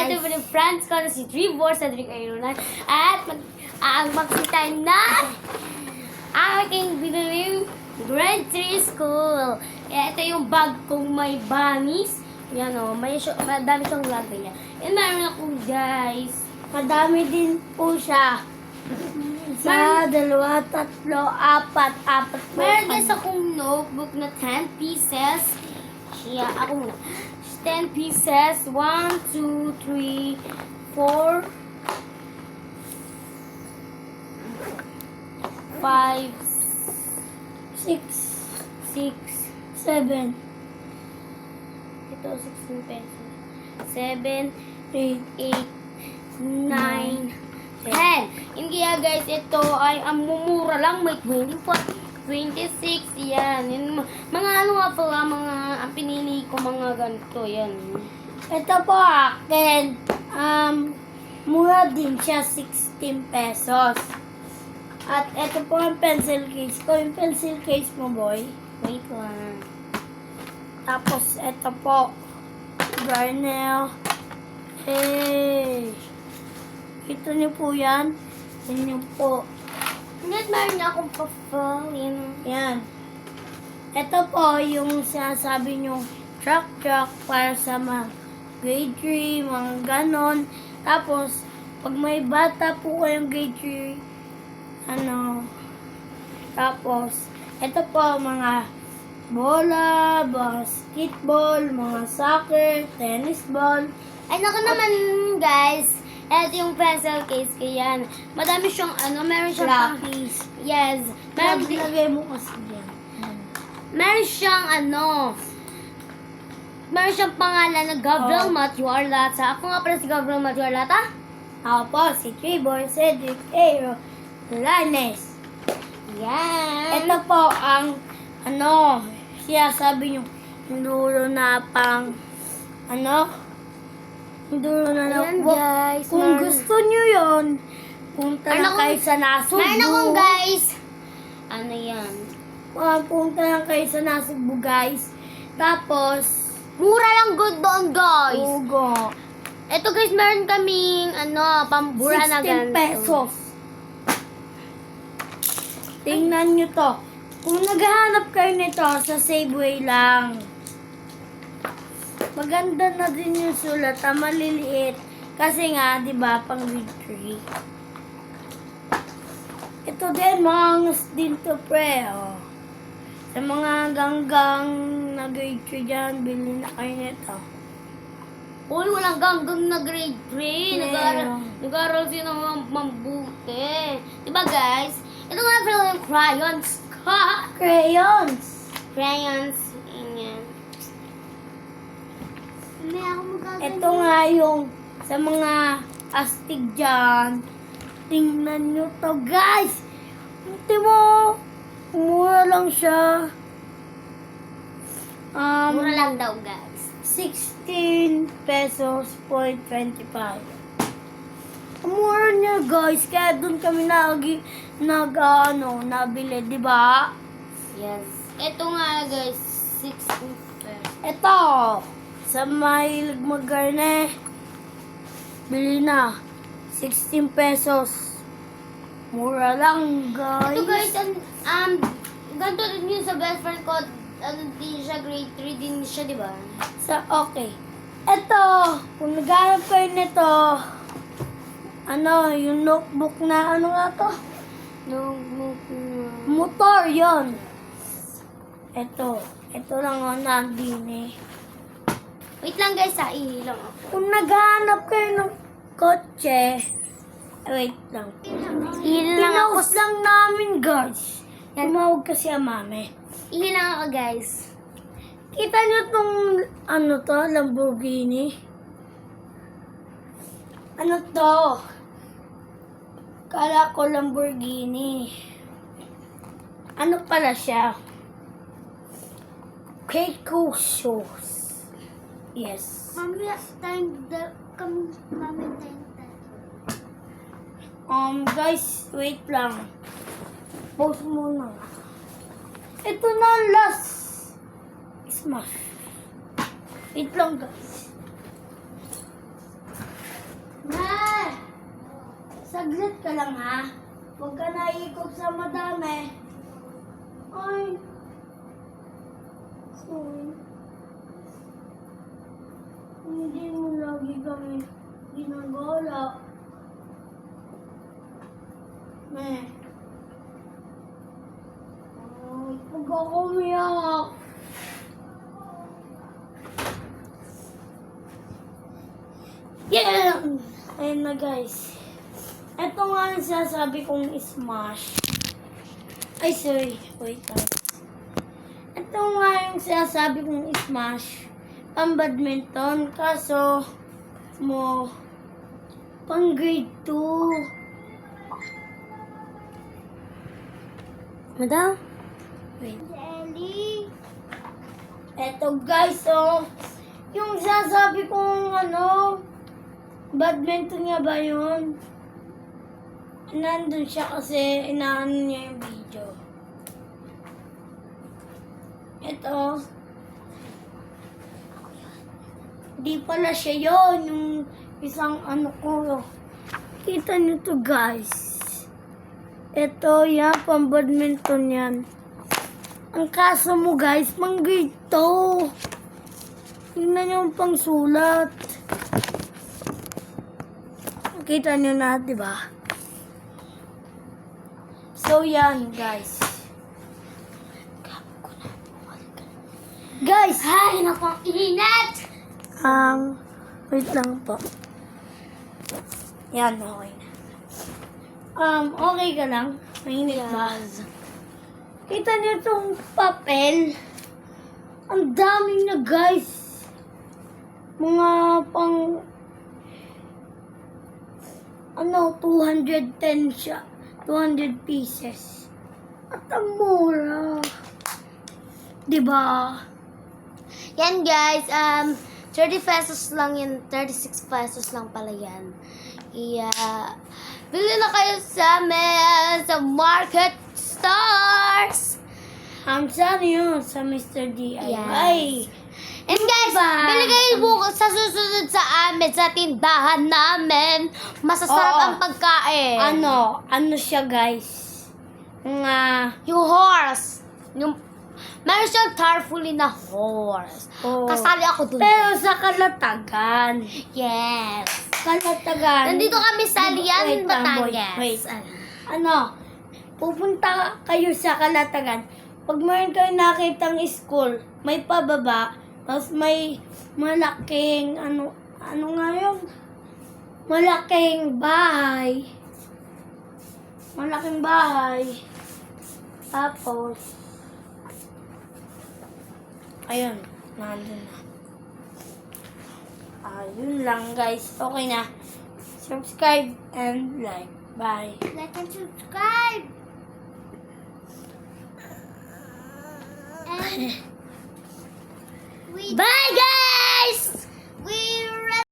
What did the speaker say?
ito po ng friends ko na si Trevor, Cedric Ayronan. At mag-unboxing tayo na aking biniling grade 3 school. Ito yung bag kong may bunnies. Yan o, madami siyang lagay yan. And meron ako guys. Madami din po siya. Isa, dalawa, tatlo, apat po. Meron guys akong notebook na 10 pieces. Yeah, ako muna. 10 pieces. 1, 2, 3, 4, 5, 6, 7. Ito, 16 pesos. 7, 8, 9, 10. Hindi guys, ito ay ang mumura lang. May 24. 26, yan. Mga ano nga pala, ang pinili ko mga ganito, yan. Ito po akin. Mura din siya, 16 pesos. At ito po ang pencil case ko. Yung pencil case mo, boy. Wait lang. Tapos ito po. Garnell. Hey. Kita niyo po yan? Yan yung po. Ngayon, meron na akong pa-fill. Yan. Ito po yung sinasabi nyo truck para sa mga grade 3, mga ganon. Tapos, pag may bata po kayong grade 3, tapos, ito po mga bola, basketball, mga soccer, tennis ball. Ay, naku naman, guys. Ito yung pencil case ko yan. Madami siyang meron siyang Lapis. yes. Meron Lagay mo kasi yan. meron siyang meron siyang pangalan na Gabriel Matthew Arlata. Ako nga pala si Gabriel Matthew Arlata. Ako po, si Trevor, Cedric, Aero, Lanes. Yan. Ito po ang, siya sabi nyo, dulo na pang, dulo na Ayan, na. guys. Kung gusto nyo yun, punta na kayo sa Nasugbu. Meron akong guys. Ano yan? Punta na kayo sa Nasugbu, guys. Tapos, Mura lang good doon, guys. Ugo. Ito guys, meron kaming pambura na 16 ganito. pesos. Tingnan nyo to. Kung naghahanap kayo nito, sa Safeway lang. Maganda na din yung sulat, maliliit. Kasi nga, di ba, pang grade 3. Ito din, mangas din to, pre. Oh. Sa mga ganggang na grade 3 dyan, bilhin na kayo nito. Uy, walang ganggang na grade 3. Meron. Nag-aaral sila ng mambuti. Diba guys? Ito nga pala yung crayons ko. Crayons. Crayons. Ganyan. Hindi ako magagano. Ito nga yung sa mga astig dyan. Tingnan nyo to, guys. Tingnan mo. Mura lang siya. Mura lang daw guys. 16 pesos point 25. Ang mura niya, guys. Kaya doon kami nabili, di ba? Yes. Ito nga guys. 16 pesos. Ito. Sa mahilig mag-garne. Bili na. 16 pesos. Mura lang, guys. Ito guys, ganito din yun sa best friend ko. Din siya, grade 3 din siya, di ba? Okay. Ito, kung naghanap kayo nito, yung notebook na, nga to? Notebook na. Motor, yon. Ito lang ang nandun eh. Wait lang guys, ihilang ako. Kung naghanap kayo ng kotse, wait lang. Ihilang ako. Pinost lang namin, guys. Tumawag kasi ang mami. Ihilang ako guys. Kita nyo tong, Lamborghini? Ano to? Kala ko Lamborghini. Ano pala siya? Keiko shoes. Yes. Mami, kami tayo. Guys, wait lang. Pause muna. Ito na ang last. Smash. Wait lang, guys. saglit ka lang ha. Huwag ka naikot sa madami. Ay. Sorry. Hindi mo lagi kami ginagala. Meh. Ay, huwag ako umiyak. Yeah! Ayun na guys. Ito nga ang sinasabi kong smash. Ay, sorry. Wait lang. Ito nga yung sinasabi kong smash. Pang badminton. Kaso, mo, pang grade 2. Madam? Wait. Jelly. Eto guys, oh. Yung sinasabi kong badminton nga ba yun? Nandun siya kasi inaano niya yung video. Ito. Di pala siya yun. Yung isang ko. Kita niyo to guys. Ito yan, pang badminton yan. Ang kaso mo guys, pang grade 2. Tingnan niyo yung pang sulat. Kita niyo na, di ba? So, yan, guys. Guys! Ay, naku, ang init! Wait lang po. Yan, okay na. Okay ka lang? Mainit ba? Kita niyo itong papel. Ang dami na, guys. Mga pang 210 siya. 200 pieces. At ang mura. Diba? Yan guys, 30 pesos lang yun. 36 pesos lang pala yan. Bili na kayo sa amin sa Market Stars! Saan yun? Sa Mr. DIY. Yes. And guys, Diba? bili kayo bukas sa susunod sa amin, sa tindahan namin. Masasarap Oo. ang pagkain. Ano siya guys? Yung horse. Meron siyang tarpaulin na horse. Oo. Kasali ako dun. Pero sa Kalatagan. Yes. Kalatagan. Nandito kami sa Lian, Wait lang, boy. Batangas. Wait. Pupunta kayo sa Kalatagan. Pag mayroon kayo nakitang school, may pababa, tapos may malaking, ano nga yun? Malaking bahay. Malaking bahay. Tapos, ayun, nandun na. Ayun lang guys. Okay na. Subscribe and like. Bye. Like and subscribe. And Bye guys!